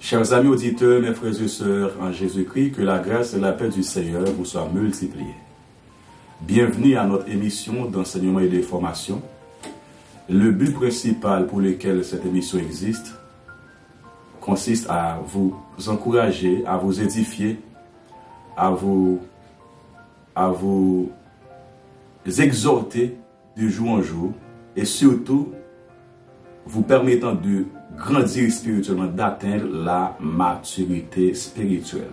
Chers amis auditeurs, mes frères et sœurs en Jésus-Christ, que la grâce et la paix du Seigneur vous soient multipliées. Bienvenue à notre émission d'enseignement et de formation. Le but principal pour lequel cette émission existe consiste à vous encourager, à vous édifier, à vous exhorter de jour en jour et surtout vous permettant de grandir spirituellement, d'atteindre la maturité spirituelle.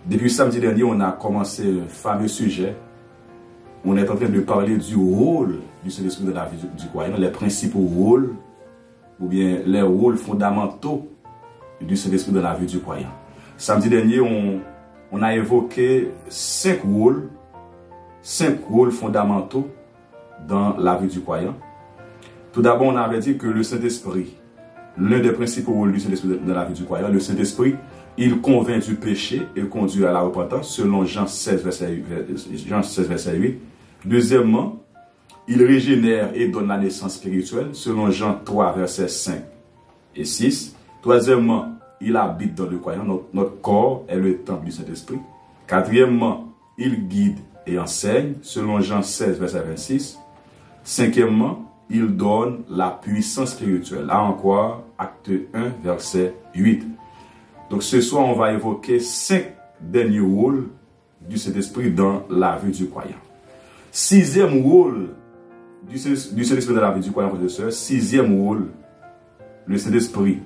Depuis samedi dernier, on a commencé un fameux sujet. On est en train de parler du rôle du Saint-Esprit dans la vie du croyant, les principaux rôles, ou bien les rôles fondamentaux du Saint-Esprit dans la vie du croyant. Samedi dernier, on a évoqué cinq rôles fondamentaux dans la vie du croyant. Tout d'abord, on avait dit que le Saint-Esprit, l'un des principaux rôles du Saint-Esprit dans la vie du croyant, le Saint-Esprit, il convainc du péché et conduit à la repentance, selon Jean 16, verset 8. Deuxièmement, il régénère et donne la naissance spirituelle, selon Jean 3, versets 5 et 6. Troisièmement, il habite dans le croyant. Notre corps est le temple du Saint-Esprit. Quatrièmement, il guide et enseigne, selon Jean 16, verset 26. Cinquièmement, il donne la puissance spirituelle. Là encore, acte 1, verset 8. Donc ce soir, on va évoquer 5 derniers rôles du Saint-Esprit dans la vie du croyant. Sixième rôle du Saint-Esprit dans la vie du croyant, frères et sœurs. Sixième rôle, le Saint-Esprit,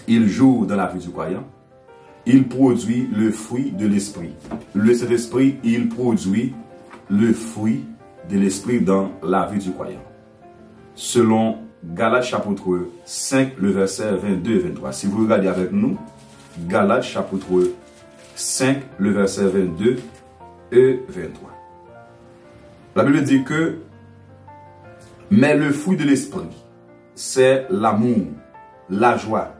il joue dans la vie du croyant. Il produit le fruit de l'Esprit. Le Saint-Esprit, il produit le fruit de l'Esprit dans la vie du croyant. Selon Galates chapitre 5, le verset 22 et 23. Si vous regardez avec nous, Galates chapitre 5, le verset 22 et 23. La Bible dit que, mais le fruit de l'Esprit, c'est l'amour, la joie,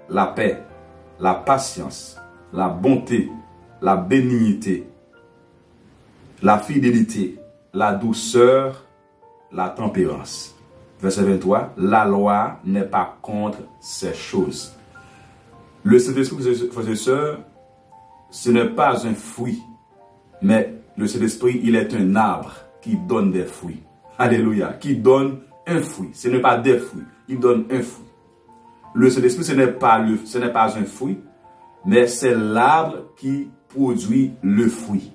la paix, la patience, la bonté, la bénignité, la fidélité, la douceur, la tempérance. Verset 23, la loi n'est pas contre ces choses. Le Saint-Esprit, frères et sœurs, ce n'est pas un fruit, mais le Saint-Esprit, il est un arbre qui donne des fruits. Alléluia, qui donne un fruit. Ce n'est pas des fruits, il donne un fruit. Le Saint-Esprit, ce n'est pas un fruit, mais c'est l'arbre qui produit le fruit.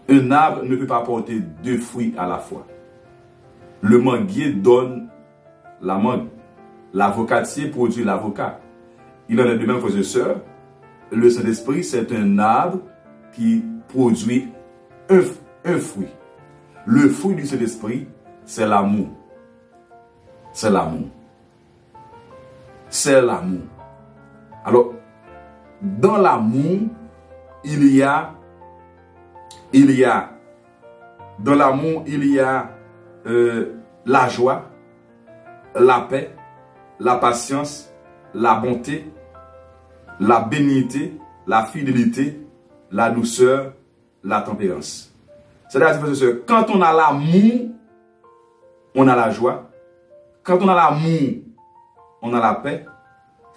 Un arbre ne peut pas porter deux fruits à la fois. Le manguier donne la mangue. L'avocatier produit l'avocat. Il en est de même, frères et sœurs. Le Saint-Esprit, c'est un arbre qui produit un fruit. Le fruit du Saint-Esprit, c'est l'amour. C'est l'amour. C'est l'amour. Alors, dans l'amour, il y a la joie, la paix, la patience, la bonté, la bénignité, la fidélité, la douceur, la tempérance. C'est-à-dire, quand on a l'amour, on a la joie. Quand on a l'amour, on a la paix.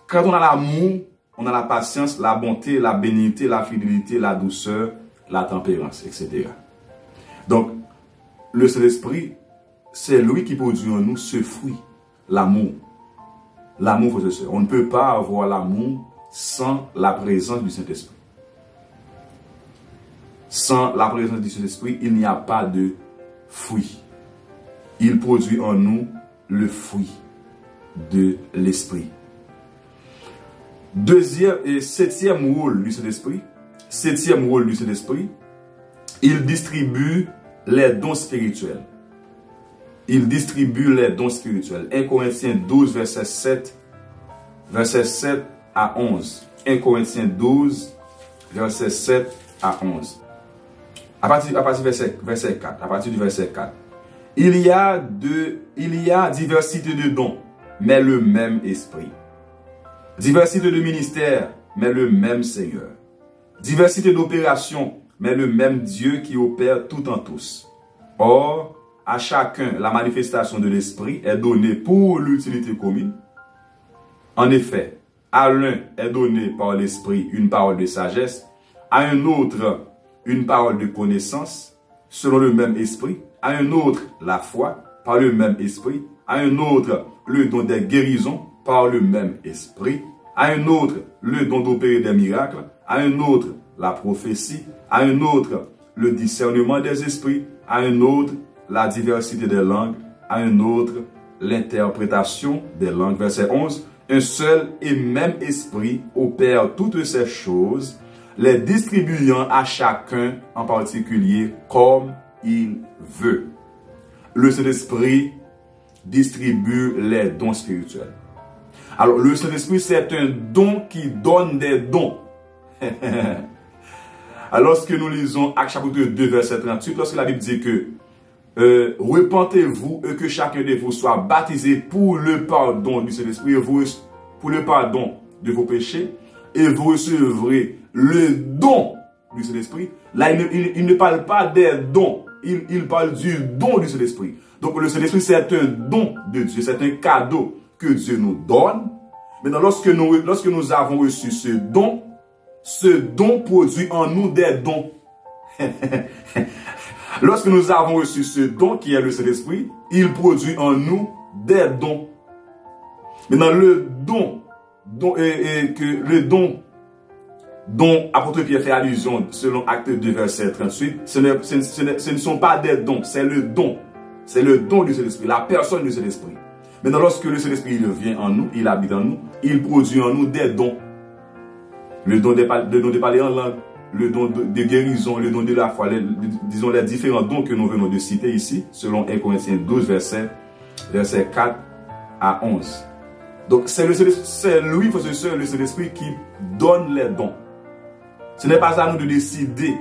Quand on a l'amour, on a la patience, la bonté, la bénignité, la fidélité, la douceur, la tempérance, etc. Donc, le Saint-Esprit, c'est lui qui produit en nous ce fruit, l'amour. L'amour, frères et sœurs. On ne peut pas avoir l'amour sans la présence du Saint-Esprit. Sans la présence du Saint-Esprit, il n'y a pas de fruit. Il produit en nous le fruit de l'Esprit. Septième rôle du Saint-Esprit, il distribue les dons spirituels. 1 Corinthiens 12, verset 7 à 11. 1 Corinthiens 12, verset 7 à 11. À partir du verset 4. Il y a diversité de dons, mais le même esprit. Diversité de ministères, mais le même Seigneur. Diversité d'opérations, mais le même Dieu qui opère tout en tous. Or, à chacun, la manifestation de l'Esprit est donnée pour l'utilité commune. En effet, À l'un est donné par l'Esprit une parole de sagesse, à un autre une parole de connaissance, selon le même esprit, à un autre la foi, par le même esprit, à un autre le don des guérisons, par le même esprit, à un autre le don d'opérer des miracles, à un autre la prophétie, à un autre le discernement des esprits, à un autre la diversité des langues, à un autre l'interprétation des langues. Verset 11. Un seul et même esprit opère toutes ces choses, les distribuant à chacun en particulier comme il veut. Le Saint-Esprit distribue les dons spirituels. Alors, le Saint-Esprit, c'est un don qui donne des dons. Alors, lorsque nous lisons Actes chapitre 2, verset 38, lorsque la Bible dit que repentez-vous et que chacun de vous soit baptisé pour le pardon du Saint-Esprit, pour le pardon de vos péchés, et vous recevrez le don du Saint-Esprit. Là, il ne parle pas des dons, il parle du don du Saint-Esprit. Donc, le Saint-Esprit, c'est un don de Dieu, c'est un cadeau que Dieu nous donne. Maintenant, lorsque nous avons reçu ce don produit en nous des dons. Lorsque nous avons reçu ce don qui est le Saint-Esprit, il produit en nous des dons. Maintenant, le don dont apôtre Pierre fait allusion selon Acte 2, verset 38, ce ne sont pas des dons, c'est le don. C'est le don du Saint-Esprit, la personne du Saint-Esprit. Maintenant, lorsque le Saint-Esprit vient en nous, il habite en nous, il produit en nous des dons. Le don de parler en langue, le don de guérison, le don de la foi, disons les différents dons que nous venons de citer ici, selon 1 Corinthiens 12, verset 4 à 11. Donc, c'est lui, frères et sœurs, le Saint-Esprit qui donne les dons. Ce n'est pas à nous de décider.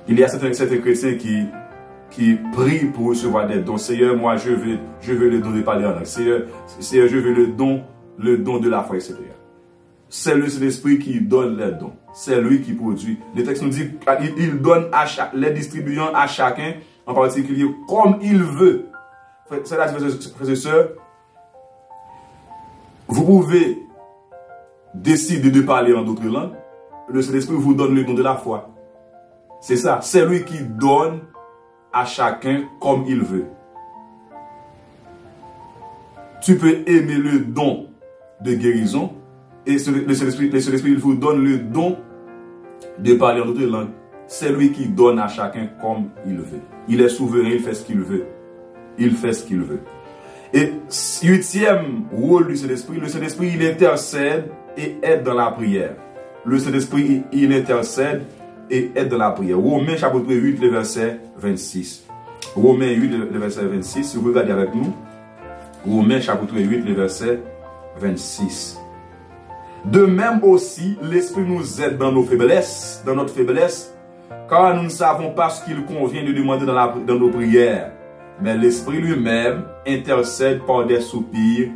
Il y a certains chrétiens qui prient pour recevoir des dons. Seigneur, moi, je veux le don de parler en langue. Seigneur, je veux le don de la foi, etc. C'est le Saint-Esprit qui donne les dons. C'est lui qui produit. Le texte nous dit qu'il donne les distribuant à chacun, en particulier, comme il veut. C'est-à-dire, frères et sœurs, vous pouvez décider de parler en d'autres langues. Le Saint-Esprit vous donne le don de la foi. C'est ça. C'est lui qui donne à chacun comme il veut. Tu peux aimer le don de guérison et le Saint-Esprit il vous donne le don de parler en d'autres langues. C'est lui qui donne à chacun comme il veut. Il est souverain, il fait ce qu'il veut. Il fait ce qu'il veut. Et 8e rôle du Saint-Esprit, le Saint-Esprit il intercède et aide dans la prière. Le Saint-Esprit il intercède et aide dans la prière. Romains chapitre 8, le verset 26. Romains 8, le verset 26. Si vous regardez avec nous, Romains chapitre 8, le verset 26. De même aussi, l'Esprit nous aide dans nos faiblesses, dans notre faiblesse, car nous ne savons pas ce qu'il convient de demander dans nos prières. Mais l'Esprit lui-même intercède par des soupirs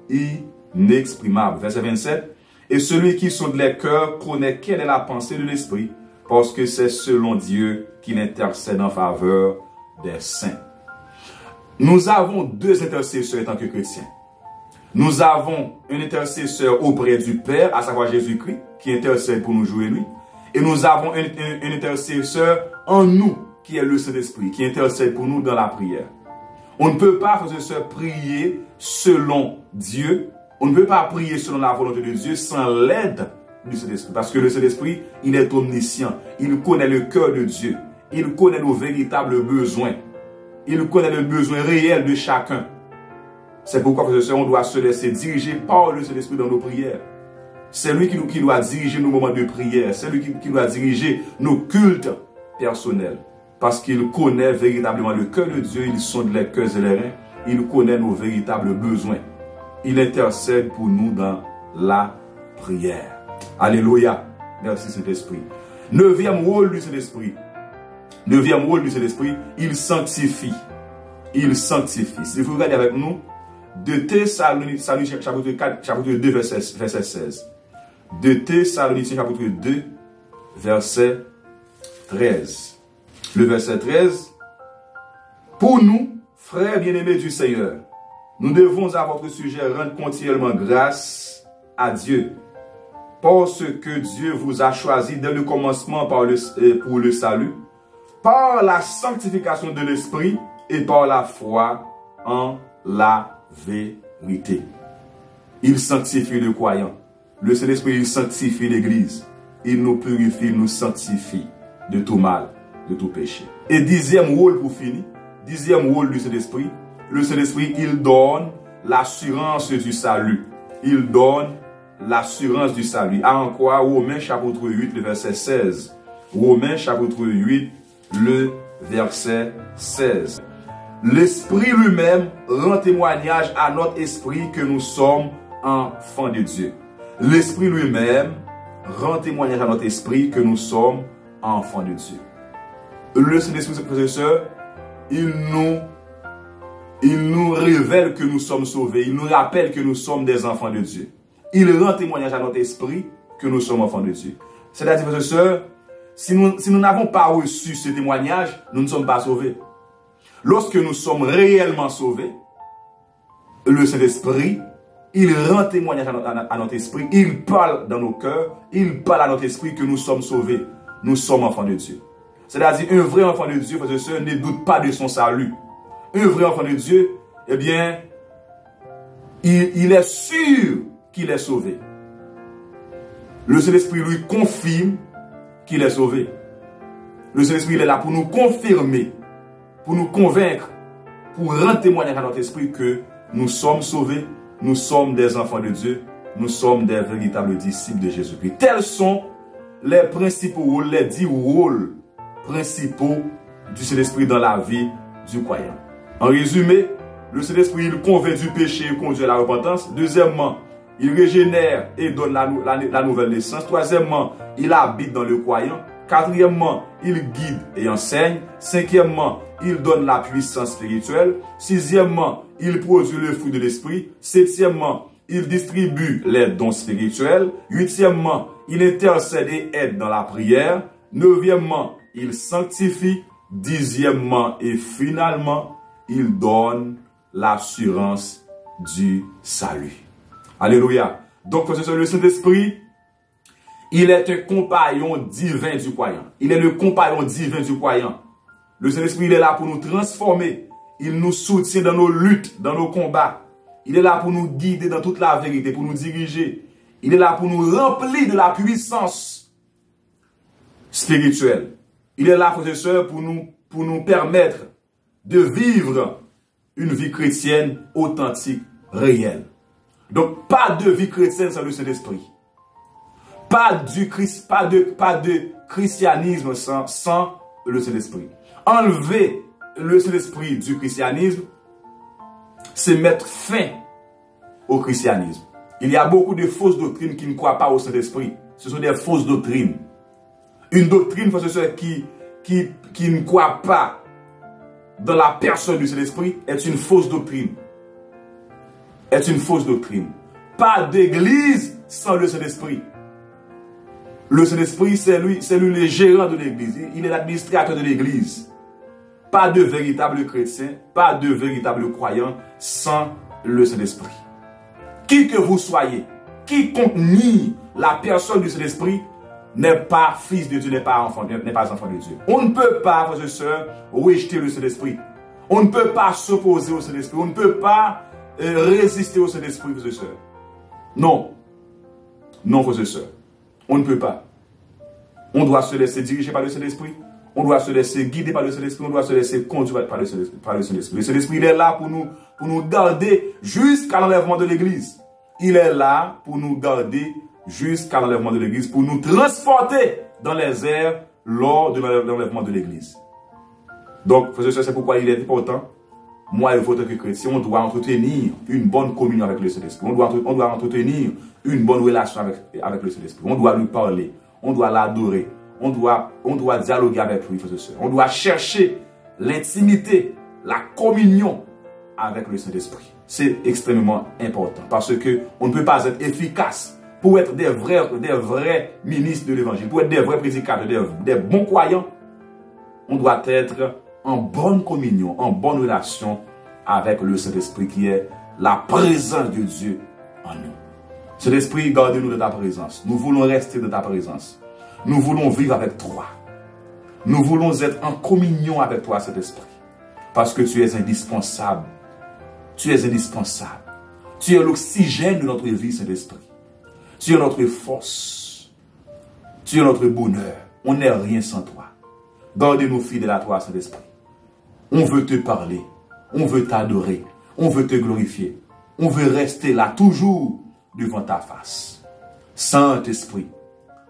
inexprimables. Verset 27. Et celui qui sonde les cœurs connaît quelle est la pensée de l'Esprit, parce que c'est selon Dieu qu'il intercède en faveur des saints. Nous avons deux intercesseurs en tant que chrétiens. Nous avons un intercesseur auprès du Père, à savoir Jésus-Christ, qui intercède pour nous jouer lui. Et nous avons un intercesseur en nous, qui est le Saint-Esprit, qui intercède pour nous dans la prière. On ne peut pas, frères et sœurs, prier selon Dieu. On ne peut pas prier selon la volonté de Dieu sans l'aide du Saint-Esprit. Parce que le Saint-Esprit, il est omniscient. Il connaît le cœur de Dieu. Il connaît nos véritables besoins. Il connaît le besoin réel de chacun. C'est pourquoi, frères et sœurs, on doit se laisser diriger par le Saint-Esprit dans nos prières. C'est lui qui doit diriger nos moments de prière. C'est lui qui doit diriger nos cultes personnels. Parce qu'il connaît véritablement le cœur de Dieu. Il sonde les cœurs et les reins. Il connaît nos véritables besoins. Il intercède pour nous dans la prière. Alléluia. Merci Saint-Esprit. 9e rôle du Saint-Esprit. 9e rôle du Saint-Esprit, il sanctifie. Il sanctifie. Si vous regardez avec nous, de Thessaloniciens chapitre 4, chapitre 2, verset 16. De Thessaloniciens chapitre 2, verset 13. Le verset 13. Pour nous, frères bien-aimés du Seigneur, nous devons à votre sujet rendre continuellement grâce à Dieu. Parce que Dieu vous a choisi dès le commencement pour le salut, par la sanctification de l'Esprit et par la foi en la vérité. Il sanctifie le croyant. Le Saint-Esprit, il sanctifie l'Église. Il nous purifie, il nous sanctifie de tout mal, de tout péché. Et dixième rôle pour finir, dixième rôle du Saint-Esprit, le Saint-Esprit, il donne l'assurance du salut. Il donne l'assurance du salut. À en quoi Romains chapitre 8, le verset 16. Romains chapitre 8, le verset 16. L'Esprit lui-même rend témoignage à notre esprit que nous sommes enfants de Dieu. L'Esprit lui-même rend témoignage à notre esprit que nous sommes enfants de Dieu. Le Saint-Esprit, frères et sœurs, il nous révèle que nous sommes sauvés. Il nous rappelle que nous sommes des enfants de Dieu. Il rend témoignage à notre esprit que nous sommes enfants de Dieu. C'est-à-dire, frères et sœurs, si nous n'avons pas reçu ce témoignage, nous ne sommes pas sauvés. Lorsque nous sommes réellement sauvés, le Saint-Esprit, il rend témoignage à notre esprit, il parle dans nos cœurs, il parle à notre esprit que nous sommes sauvés. Nous sommes enfants de Dieu. C'est-à-dire, un vrai enfant de Dieu, frères et sœurs, ne doute pas de son salut. Un vrai enfant de Dieu, eh bien, il est sûr qu'il est sauvé. Le Saint-Esprit lui confirme qu'il est sauvé. Le Saint-Esprit, il est là pour nous confirmer, pour nous convaincre, pour rendre témoignage à notre esprit que nous sommes sauvés, nous sommes des enfants de Dieu, nous sommes des véritables disciples de Jésus-Christ. Tels sont les principaux rôles, les 10 rôles principaux du Saint-Esprit dans la vie du croyant. En résumé, le Saint-Esprit, il convainc du péché et conduit à la repentance. Deuxièmement, il régénère et donne la nouvelle naissance. Troisièmement, il habite dans le croyant. Quatrièmement, il guide et enseigne. Cinquièmement, il donne la puissance spirituelle. Sixièmement, il produit le fruit de l'esprit. Septièmement, il distribue les dons spirituels. Huitièmement, il intercède et aide dans la prière. Neuvièmement, il sanctifie. Dixièmement et finalement, il donne l'assurance du salut. Alléluia. Donc, le Saint-Esprit, il est un compagnon divin du croyant. Il est le compagnon divin du croyant. Le Saint-Esprit, il est là pour nous transformer. Il nous soutient dans nos luttes, dans nos combats. Il est là pour nous guider dans toute la vérité, pour nous diriger. Il est là pour nous remplir de la puissance spirituelle. Il est là, frères et sœurs, pour nous permettre de vivre une vie chrétienne authentique, réelle. Donc, pas de vie chrétienne sans le Saint-Esprit. Pas de christianisme sans le Saint-Esprit. Enlever le Saint-Esprit du christianisme, c'est mettre fin au christianisme. Il y a beaucoup de fausses doctrines qui ne croient pas au Saint-Esprit. Ce sont des fausses doctrines. Une doctrine, frères et sœurs, qui ne croit pas dans la personne du Saint-Esprit est une fausse doctrine. Est une fausse doctrine. Pas d'église sans le Saint-Esprit. Le Saint-Esprit, c'est lui le gérant de l'église. Il est l'administrateur de l'église. Pas de véritable chrétien, pas de véritable croyant sans le Saint-Esprit. Qui que vous soyez, quiconque nie la personne du Saint-Esprit n'est pas fils de Dieu, n'est pas enfant de Dieu. On ne peut pas, frères et sœurs, rejeter le Saint-Esprit. On ne peut pas s'opposer au Saint-Esprit. On ne peut pas résister au Saint-Esprit, frères et sœurs. Non. Non, frères et sœurs. On ne peut pas. On doit se laisser diriger par le Saint-Esprit. On doit se laisser guider par le Saint-Esprit. On doit se laisser conduire par le Saint-Esprit. Le Saint-Esprit, il est là pour nous garder jusqu'à l'enlèvement de l'Église. Il est là pour nous garder jusqu'à l'enlèvement de l'Église, pour nous transporter dans les airs lors de l'enlèvement de l'Église. Donc, frères et sœurs, c'est pourquoi il est important, moi et vous, en tant que chrétiens, on doit entretenir une bonne communion avec le Saint-Esprit. On doit entretenir une bonne relation avec le Saint-Esprit. On doit lui parler, on doit l'adorer, on doit dialoguer avec lui, frères et sœurs. On doit chercher l'intimité, la communion avec le Saint-Esprit. C'est extrêmement important parce que on ne peut pas être efficace pour être des vrais ministres de l'Évangile, pour être des vrais prédicateurs, des bons croyants. On doit être en bonne communion, en bonne relation avec le Saint-Esprit qui est la présence de Dieu en nous. Cet esprit, garde-nous de ta présence. Nous voulons rester de ta présence. Nous voulons vivre avec toi. Nous voulons être en communion avec toi, cet esprit. Parce que tu es indispensable. Tu es indispensable. Tu es l'oxygène de notre vie, cet esprit. Tu es notre force. Tu es notre bonheur. On n'est rien sans toi. Garde-nous fidèles à toi, cet esprit. On veut te parler. On veut t'adorer. On veut te glorifier. On veut rester là toujours devant ta face. Saint-Esprit,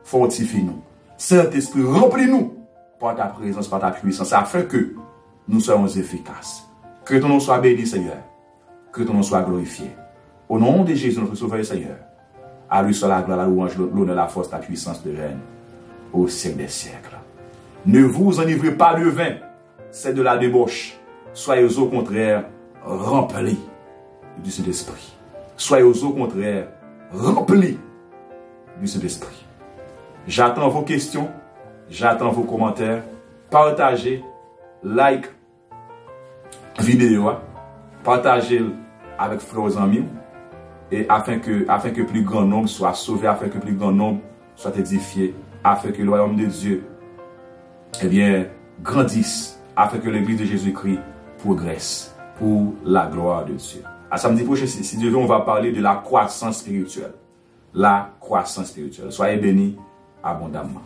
fortifie-nous. Saint-Esprit, remplis-nous par ta présence, par ta puissance, afin que nous soyons efficaces. Que ton nom soit béni, Seigneur. Que ton nom soit glorifié. Au nom de Jésus, notre Sauveur et Seigneur. À lui soit la gloire, la louange, l'honneur, la force, la puissance de règne au siècle des siècles. Ne vous enivrez pas de vin, c'est de la débauche. Soyez au contraire remplis du Saint-Esprit. Soyez au contraire remplis du Saint-Esprit. J'attends vos questions, j'attends vos commentaires. Partagez, like vidéo, partagez avec frères et amis, et afin que plus grand nombre soit sauvé, afin que plus grand nombre soit édifié, afin que le royaume de Dieu grandisse, afin que l'église de Jésus-Christ progresse pour la gloire de Dieu. À samedi prochain, si Dieu veut, on va parler de la croissance spirituelle. La croissance spirituelle. Soyez bénis abondamment.